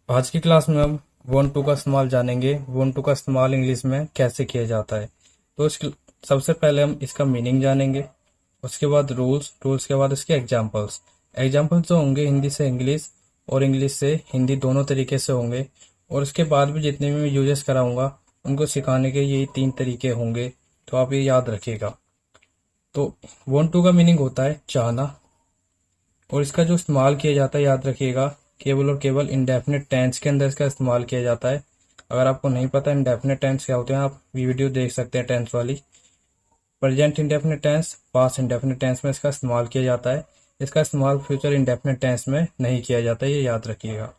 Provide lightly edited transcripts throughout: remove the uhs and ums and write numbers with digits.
आज की क्लास में हम वन टू का इस्तेमाल जानेंगे। वन टू का इस्तेमाल इंग्लिश में कैसे किया जाता है। तो सबसे पहले हम इसका मीनिंग जानेंगे, उसके बाद रूल्स, रूल्स के बाद इसके एग्जाम्पल्स। एग्जाम्पल्स जो होंगे हिंदी से इंग्लिश और इंग्लिश से हिंदी दोनों तरीके से होंगे। और उसके बाद भी जितने भी मैं यूजेस कराऊंगा उनको सिखाने के यही 3 तरीके होंगे, तो आप ये याद रखिएगा। तो वन टू का मीनिंग होता है चाहना, और इसका जो इस्तेमाल किया जाता है याद रखिएगा, केवल और केवल इंडेफिनिट टेंस के अंदर इसका इस्तेमाल किया जाता है। अगर आपको नहीं पता इंडेफिनिट टेंस क्या होते हैं, आप ये वीडियो देख सकते हैं टेंस वाली। Present indefinite tense, past indefinite tense में इसका इस्तेमाल किया जाता है। इसका इस्तेमाल फ्यूचर इंडेफिनिट टेंस में नहीं किया जाता, ये याद रखिएगा।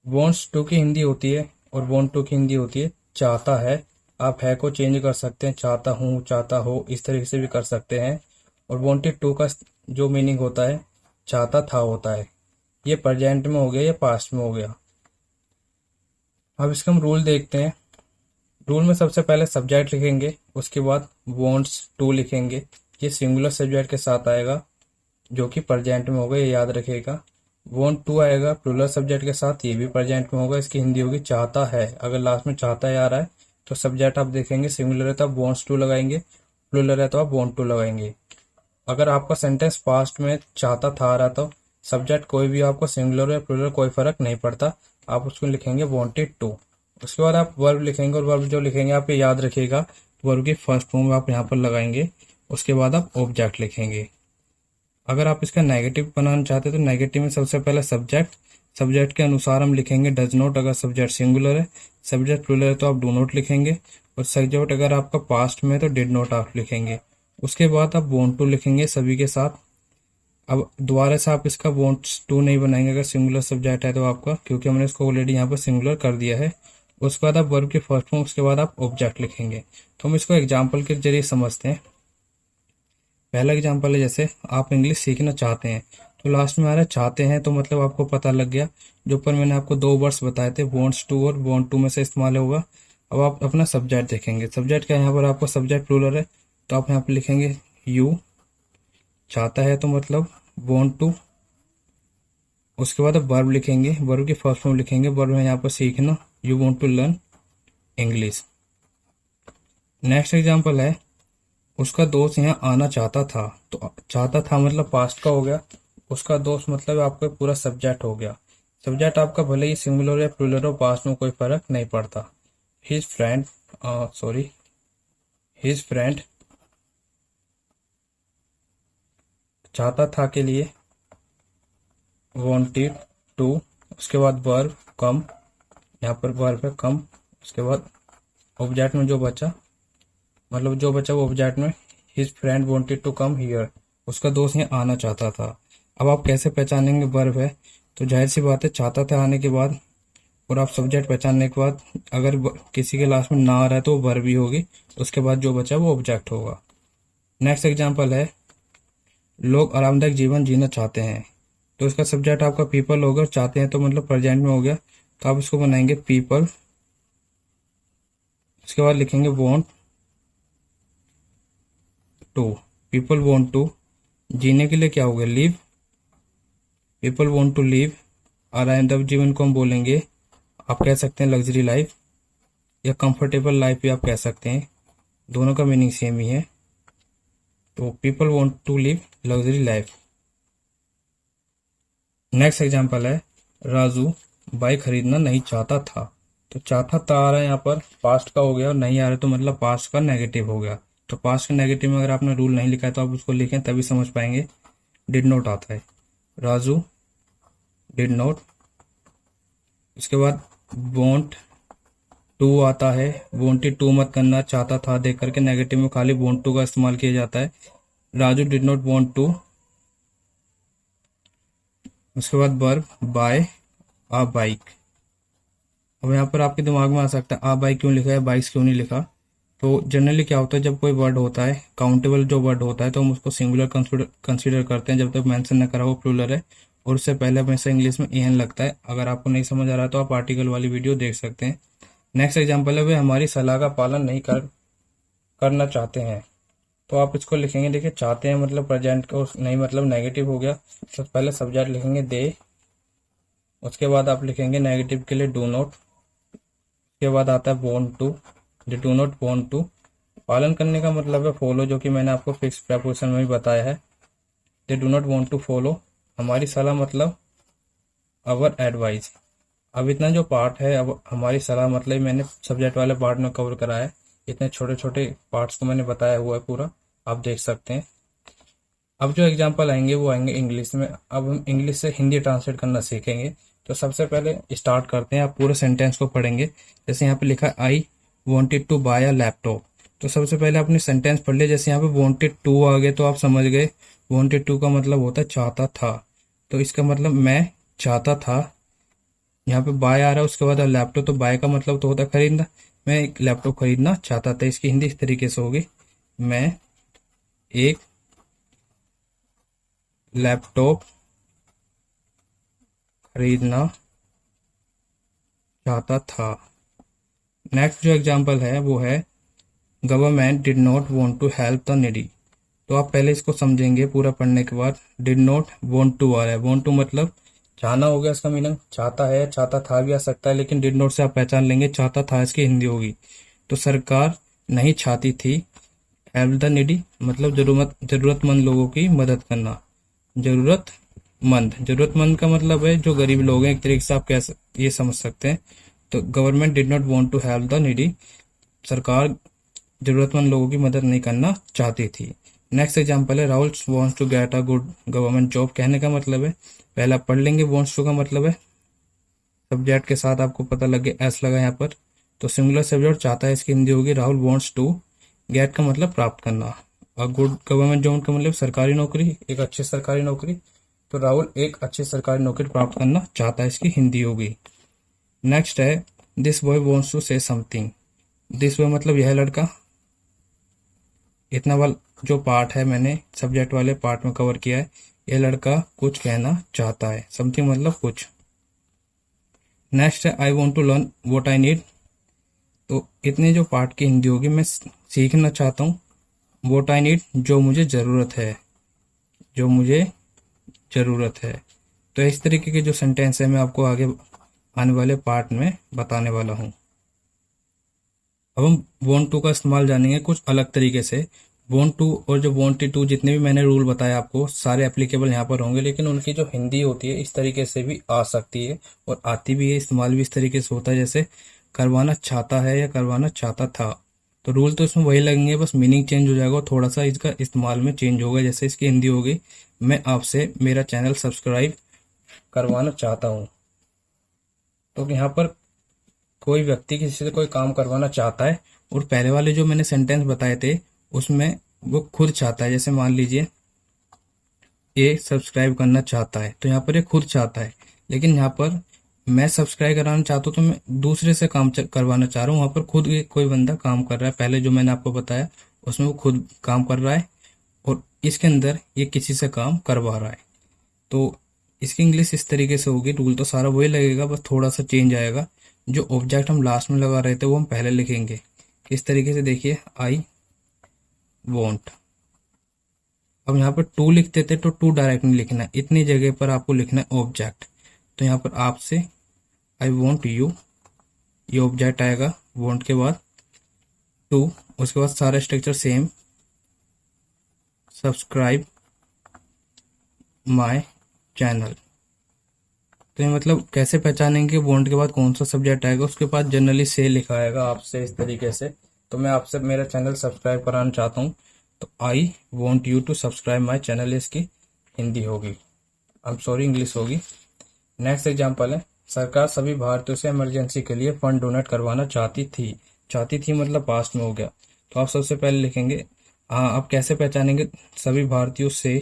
वॉन्ट्स टू की हिंदी होती है और वॉन्ट टू की हिंदी होती है चाहता है। आप है को चेंज कर सकते हैं, चाहता हूँ, चाहता हो, इस तरीके से भी कर सकते हैं। और वॉन्टेड टू का जो मीनिंग होता है चाहता था होता है। ये प्रेजेंट में हो गया, ये पास्ट में हो गया। अब इसका हम रूल देखते हैं। रूल में सबसे पहले सब्जेक्ट लिखेंगे, उसके बाद वॉन्ट्स टू लिखेंगे। ये सिंगुलर सब्जेक्ट के साथ आएगा जो कि प्रेजेंट में होगा, ये याद रखिएगा। वॉन्ट टू आएगा प्लूरल सब्जेक्ट के साथ, ये भी प्रेजेंट में होगा। इसकी हिंदी होगी चाहता है। अगर लास्ट में चाहता है आ रहा है तो सब्जेक्ट आप देखेंगे सिंगुलर है तो आप वॉन्ट्स टू लगाएंगे, प्लूरल है तो आप वॉन्ट टू लगाएंगे। अगर आपका सेंटेंस पास्ट में चाहता था आ रहा तो सब्जेक्ट कोई भी आपको सिंगुलर या प्लूरल कोई फर्क नहीं पड़ता, आप उसको लिखेंगे वांटेड टू। उसके बाद आप वर्ब लिखेंगे, और वर्ब जो लिखेंगे आप ये याद रखिएगा, वर्ब की फर्स्ट फॉर्म आप यहाँ पर लगाएंगे। उसके बाद आप ऑब्जेक्ट लिखेंगे। अगर आप इसका नेगेटिव बनाना चाहते हैं तो नेगेटिव में सबसे पहले सब्जेक्ट, सब्जेक्ट के अनुसार हम लिखेंगे डज नॉट। अगर सब्जेक्ट सिंगुलर है, सब्जेक्ट प्लूरल है तो आप डू नॉट लिखेंगे। और सब्जेक्ट अगर आपका पास्ट में है तो डिड नॉट आप लिखेंगे। उसके बाद आप वांट टू लिखेंगे सभी के साथ। अब दोबारा से आप इसका वांट्स टू नहीं बनाएंगे अगर सिंगुलर सब्जेक्ट है तो आपका, क्योंकि हमने इसको ऑलरेडी यहाँ पर सिंगुलर कर दिया है। उसके बाद आप वर्ब के फर्स्ट फॉर्म, उसके बाद आप ऑब्जेक्ट लिखेंगे। तो हम इसको एग्जाम्पल के जरिए समझते हैं। पहला एग्जाम्पल है, जैसे आप इंग्लिश सीखना चाहते हैं, तो लास्ट में आ रहा है चाहते हैं, तो मतलब आपको पता लग गया। जो ऊपर मैंने आपको 2 वर्ड्स बताए थे, वॉन्ट्स टू और वॉन्ट टू में से इस्तेमाल होगा। अब आप अपना सब्जेक्ट देखेंगे, सब्जेक्ट क्या है, यहाँ पर आपका सब्जेक्ट प्लूरल है तो आप यहाँ पर लिखेंगे यू। चाहता है तो मतलब वॉन्ट टू। उसके बाद आप वर्ब लिखेंगे, वर्ब की फर्स्ट फॉर्म लिखेंगे। वर्ब में यहाँ पर सीखना, you want to learn English. Next example है, उसका दोस्त यहाँ आना चाहता था, तो चाहता था मतलब पास्ट का हो गया। उसका दोस्त मतलब आपका पूरा सब्जेक्ट हो गया। सब्जेक्ट आपका भले ही सिंगुलर या प्लूरल हो, पास्ट में कोई फर्क नहीं पड़ता। His friend, sorry, his friend चाहता था के लिए वांटेड टू। उसके बाद वर्ब कम, यहाँ पर वर्ब है कम। उसके बाद ऑब्जेक्ट में जो बचा, मतलब जो बचा वो ऑब्जेक्ट में his friend wanted to come here, उसका दोस्त यहाँ आना चाहता था। अब आप कैसे पहचानेंगे वर्ब है, तो जाहिर सी बात है चाहता था आने के बाद, और आप सब्जेक्ट पहचानने के बाद अगर किसी के लास्ट में ना आ रहा है तो वो वर्ब ही होगी। उसके बाद जो बचा वो ऑब्जेक्ट होगा। नेक्स्ट एग्जाम्पल है, लोग आरामदायक जीवन जीना चाहते हैं, तो इसका सब्जेक्ट आपका पीपल होगा। और चाहते हैं तो मतलब प्रेजेंट में हो गया, तो आप इसको बनाएंगे पीपल। उसके बाद लिखेंगे want to, people want to. जीने के लिए क्या हो गया, live, people want to live. आरामदायक जीवन को हम बोलेंगे, आप कह सकते हैं लग्जरी लाइफ, या कंफर्टेबल लाइफ भी आप कह सकते हैं, दोनों का मीनिंग सेम ही है। तो people want to live luxury life. Next example है, राजू बाइक खरीदना नहीं चाहता था, तो चाहता था आ रहा है यहाँ पर पास्ट का हो गया, और नहीं आ रहा तो मतलब पास्ट का नेगेटिव हो गया। तो पास्ट का नेगेटिव में अगर आपने रूल नहीं लिखा है तो आप उसको लिखें तभी समझ पाएंगे। डिड नॉट आता है, राजू डिड नॉट। उसके बाद वॉन्ट टू आता है, वॉन्टेड टू मत करना, चाहता था देख करके, नेगेटिव में खाली वॉन्ट टू का इस्तेमाल किया जाता है। Raju did not want to. उसके बाद वर्ब बाय आ बाइक। अब यहाँ पर आपके दिमाग में आ सकता है आ बाइक क्यों लिखा है, बाइक्स क्यों नहीं लिखा। तो जनरली क्या होता है, जब कोई वर्ड होता है काउंटेबल जो वर्ड होता है तो हम उसको सिंगुलर कंसीडर करते हैं जब तक मेंशन न करा हो प्लूरल है, और उससे पहले हमेशा इंग्लिश में एन लगता है। अगर आपको नहीं समझ आ रहा है तो आप आर्टिकल वाली वीडियो देख सकते हैं। नेक्स्ट एग्जाम्पल है, वे हमारी सलाह का पालन नहीं करना चाहते हैं, तो आप इसको लिखेंगे, देखिए चाहते हैं मतलब प्रेजेंट का नहीं मतलब नेगेटिव हो गया। तो पहले सब्जेक्ट लिखेंगे दे, उसके बाद आप लिखेंगे नेगेटिव के लिए डू नॉट। उसके बाद आता है वांट टू, जो डू नॉट वांट टू। पालन करने का मतलब है फॉलो, जो कि मैंने आपको फिक्स प्रपोजिशन में भी बताया है। They do not want to follow, हमारी सलाह मतलब अवर एडवाइस। अब इतना जो पार्ट है, अब हमारी सलाह मतलब मैंने सब्जेक्ट वाले पार्ट में कवर करा है। इतने छोटे छोटे पार्ट्स को मैंने बताया हुआ है पूरा, आप देख सकते हैं। अब जो एग्जाम्पल आएंगे वो आएंगे इंग्लिश में। अब हम इंग्लिश से हिंदी ट्रांसलेट करना सीखेंगे। तो सबसे पहले स्टार्ट करते हैं, आप पूरे सेंटेंस को पढ़ेंगे। जैसे यहाँ पे लिखा है I wanted to buy a laptop. तो सबसे पहले अपने सेंटेंस पढ़ लिया। जैसे यहाँ पे वॉन्टेड टू आ गए तो आप समझ गए वॉन्टेड टू का मतलब होता है चाहता था। तो इसका मतलब मैं चाहता था। यहाँ पे बाय आ रहा है, उसके बाद लैपटॉप, तो बाय का मतलब तो होता है खरीदना। मैं एक लैपटॉप खरीदना चाहता था। इसकी हिंदी इस तरीके से होगी, मैं एक लैपटॉप खरीदना चाहता था। नेक्स्ट जो एग्जांपल है वो है government did not want to help the needy. तो आप पहले इसको समझेंगे पूरा पढ़ने के बाद। डिड नॉट वांट टू आ रहा है, वांट टू मतलब चाहना हो गया, इसका मीनिंग चाहता है, चाहता था भी आ सकता है, लेकिन डिड नॉट से आप पहचान लेंगे चाहता था इसकी हिंदी होगी। तो सरकार नहीं चाहती थी हेल्प द नीडी मतलब जरूरतमंद लोगों की मदद करना। जरूरतमंद का मतलब है जो गरीब लोग हैं, एक तरीके से आप ये समझ सकते हैं। तो government did not want to help the needy, सरकार जरूरतमंद लोगों की मदद नहीं करना चाहती थी। नेक्स्ट एग्जांपल है Rahul wants to get a good government job. कहने का मतलब है, पहले आप पढ़ लेंगे वांट्स टू का मतलब है सब्जेक्ट के साथ आपको पता लगे एस लगा यहाँ पर, तो सिंगुलर सब्जेक्ट चाहता है, इसकी हिंदी होगी राहुल वांट्स टू गेट का मतलब प्राप्त करना, और गुड गवर्नमेंट जॉब का मतलब सरकारी नौकरी, एक अच्छी सरकारी नौकरी। तो राहुल एक अच्छी सरकारी नौकरी प्राप्त करना चाहता है, इसकी हिंदी होगी। नेक्स्ट है this boy wants to say something. This boy मतलब यह लड़का। इतना वाला जो पार्ट है मैंने सब्जेक्ट वाले पार्ट में कवर किया है। यह लड़का कुछ कहना चाहता है, समथिंग मतलब कुछ। नेक्स्ट है I want to learn what I need. तो इतने जो पार्ट की हिंदी होगी, मैं सीखना चाहता हूँ वॉट आई नीड जो मुझे जरूरत है, जो मुझे जरूरत है। तो इस तरीके के जो सेंटेंस है मैं आपको आगे आने वाले पार्ट में बताने वाला हूँ। अब हम वांट टू का इस्तेमाल जानेंगे कुछ अलग तरीके से। वांट टू और जो वांटेड टू जितने भी मैंने रूल बताए आपको सारे एप्लीकेबल यहाँ पर होंगे, लेकिन उनकी जो हिंदी होती है इस तरीके से भी आ सकती है और आती भी है, इस्तेमाल भी इस तरीके से होता है जैसे करवाना चाहता है या करवाना चाहता था। तो रूल तो इसमें वही लगेंगे, बस मीनिंग चेंज हो जाएगा और थोड़ा सा इसका इस्तेमाल में चेंज होगा। जैसे इसकी हिंदी होगी मैं आपसे मेरा चैनल सब्सक्राइब करवाना चाहता हूँ। तो यहाँ पर कोई व्यक्ति किसी से कोई काम करवाना चाहता है, और पहले वाले जो मैंने सेंटेंस बताए थे उसमें वो खुद चाहता है। जैसे मान लीजिए ये सब्सक्राइब करना चाहता है, तो यहाँ पर ये खुद चाहता है, लेकिन यहाँ पर मैं सब्सक्राइब कराना चाहता हूँ तो मैं दूसरे से काम करवाना चाह रहा हूँ। वहां पर खुद कोई बंदा काम कर रहा है, पहले जो मैंने आपको बताया उसमें वो खुद काम कर रहा है और इसके अंदर ये किसी से काम करवा रहा है। तो इसकी इंग्लिश इस तरीके से होगी। रूल तो सारा वही लगेगा, बस थोड़ा सा चेंज आएगा। जो ऑब्जेक्ट हम लास्ट में लगा रहे थे वो हम पहले लिखेंगे। इस तरीके से देखिए आई वॉन्ट। अब यहाँ पर टू लिखते थे तो टू डायरेक्ट नहीं लिखना है, इतनी जगह पर आपको लिखना है ऑब्जेक्ट। तो यहाँ पर आपसे आई वॉन्ट यू, ये ऑब्जेक्ट आएगा, वॉन्ट के बाद टू, उसके बाद सारा structure same, subscribe my channel. तो ये मतलब कैसे पहचानेंगे वॉन्ट के बाद कौन सा सब्जेक्ट आएगा, उसके बाद जनरली से लिखा आएगा आपसे इस तरीके से। तो मैं आपसे मेरा चैनल सब्सक्राइब कराना चाहता हूँ, तो I want you to subscribe my channel, इसकी हिंदी होगी, आई एम सॉरी इंग्लिश होगी। नेक्स्ट एग्जाम्पल है सरकार सभी भारतीयों से इमरजेंसी के लिए फंड डोनेट करवाना चाहती थी। चाहती थी मतलब पास्ट में हो गया। तो आप सबसे पहले लिखेंगे, हाँ आप कैसे पहचानेंगे सभी भारतीयों से,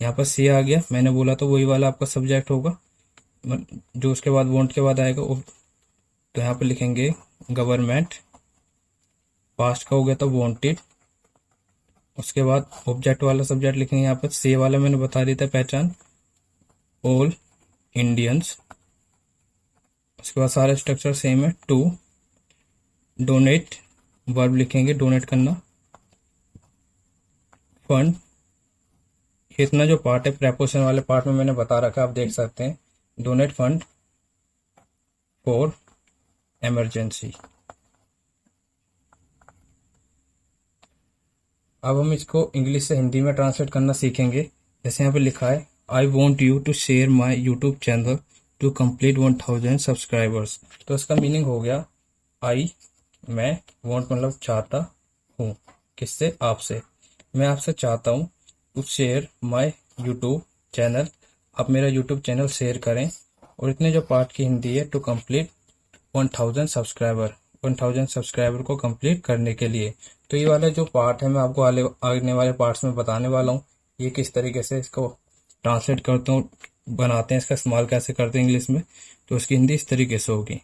यहाँ पर से आ गया, मैंने बोला तो वही वाला आपका सब्जेक्ट होगा जो उसके बाद वॉन्ट के बाद आएगा। तो यहाँ पे लिखेंगे गवर्नमेंट, पास्ट का हो गया तो वॉन्टेड, उसके बाद ऑब्जेक्ट वाला सब्जेक्ट लिखेंगे। यहाँ पर से वाला मैंने बता दिया था पहचान, ऑल इंडियंस, उसके बाद सारा स्ट्रक्चर सेम है। टू डोनेट, वर्ब लिखेंगे डोनेट करना, फंड, इतना जो पार्ट है प्रेपोजिशन वाले पार्ट में मैंने बता रखा है, आप देख सकते हैं डोनेट फंड फॉर इमरजेंसी। अब हम इसको इंग्लिश से हिंदी में ट्रांसलेट करना सीखेंगे। जैसे यहाँ पे लिखा है, I want you to share my YouTube channel to complete 1000 subscribers. तो इसका मीनिंग हो गया, आई मैं, वॉन्ट मतलब चाहता हूँ, किससे, आपसे, मैं आपसे चाहता हूँ to share my YouTube channel, आप मेरा यूट्यूब चैनल शेयर करें। और इतने जो पार्ट की हिंदी है, टू कंप्लीट 1000 सब्सक्राइबर, 1000 सब्सक्राइबर को कंप्लीट करने के लिए। तो ये वाला जो पार्ट है मैं आपको आने वाले पार्ट्स में बताने वाला हूँ, ये किस तरीके से इसको ट्रांसलेट करते हूँ, बनाते हैं, इसका इस्तेमाल कैसे करते हैं इंग्लिश में। तो इसकी हिंदी इस तरीके से होगी।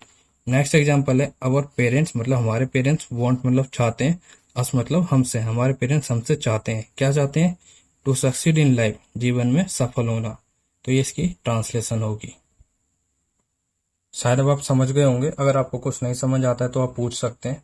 नेक्स्ट एग्जाम्पल है, अवर पेरेंट्स मतलब हमारे पेरेंट्स, वांट मतलब चाहते हैं, अस मतलब हमसे, हमारे पेरेंट्स हमसे चाहते हैं, क्या चाहते हैं, टू सक्सीड इन लाइफ, जीवन में सफल होना। तो ये इसकी ट्रांसलेशन होगी। शायद अब आप समझ गए होंगे। अगर आपको कुछ नहीं समझ आता है तो आप पूछ सकते हैं।